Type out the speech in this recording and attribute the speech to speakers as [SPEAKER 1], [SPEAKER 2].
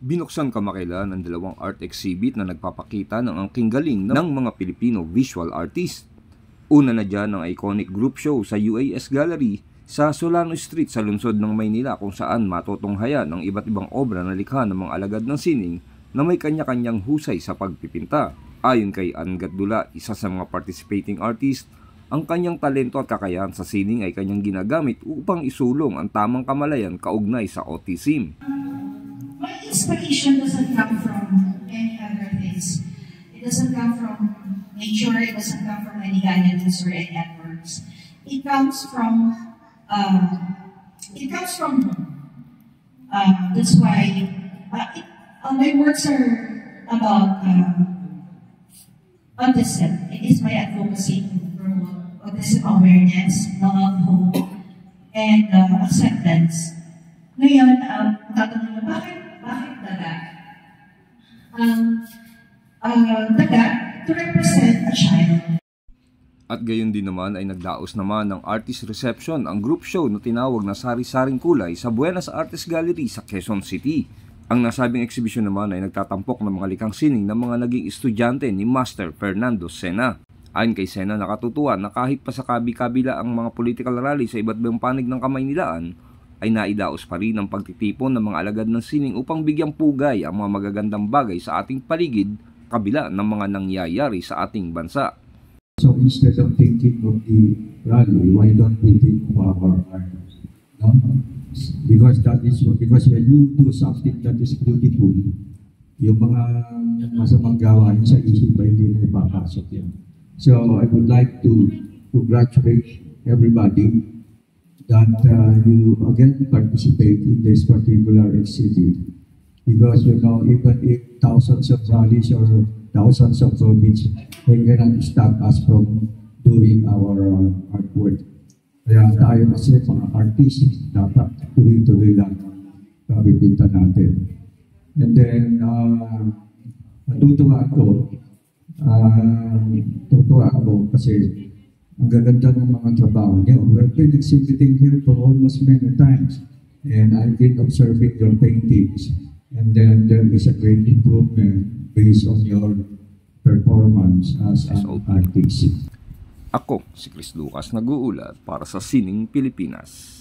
[SPEAKER 1] Binuksan kamakailan ang dalawang art exhibit na nagpapakita ng angking galing ng mga Pilipino visual artist. Una na dyan ang iconic group show sa UAS Gallery sa Solano Street sa lungsod ng Maynila, kung saan matutunghayan ang iba't ibang obra na likha ng mga alagad ng sining na may kanya-kanyang husay sa pagpipinta. Ayon kay Ann Gatdula, isa sa mga participating artist, ang kanyang talento at kakayahan sa sining ay kanyang ginagamit upang isulong ang tamang kamalayan kaugnay sa autism.
[SPEAKER 2] My inspiration doesn't come from any other things. It doesn't come from nature, it doesn't come from any guidance or any networks. It comes from that's why my works are about autism. It is my advocacy to promote autism awareness, love, hope, and acceptance. Ngayon, tatanungin mo, bakit daga? Daga to represent a child.
[SPEAKER 1] At gayon din naman ay nagdaos naman ng artist reception ang group show na tinawag na Sari-Saring Kulay sa Buenas Artes Gallery sa Quezon City. Ang nasabing exhibition naman ay nagtatampok ng mga likhang sining ng mga naging estudyante ni Master Fernando Sena. Ayon kay Sena, nakatutuwa na kahit pa sa kabi-kabila ang mga political rally sa iba't ibang panig ng Kamaynilaan, ay naidaos pa rin ang pagtitipon ng mga alagad ng sining upang bigyang pugay ang mga magagandang bagay sa ating paligid kabila ng mga nangyayari sa ating bansa.
[SPEAKER 3] So instead of thinking of the rally, why don't we think of our art? No? Because when you do something that is beautiful, yung mga masamang gawain sa isip ay hindi na ipapasok yan. So I would like to congratulate everybody that you again participate in this particular exhibit, because even if thousands of rallies or thousands of provinces, they cannot stop us from doing our artwork. Kaya tayo kasi mga artists, dapat tuloy-tuloy lang pipinta natin. And then natutuwa ako kasi ang gaganda ng mga trabaho niyo. We've been exhibiting here for almost many times, and I've been observing your paintings, and then there is a great improvement based on your performance as an artist.
[SPEAKER 1] Ako, si Chris Lucas, nag-uulat para sa Sining Pilipinas.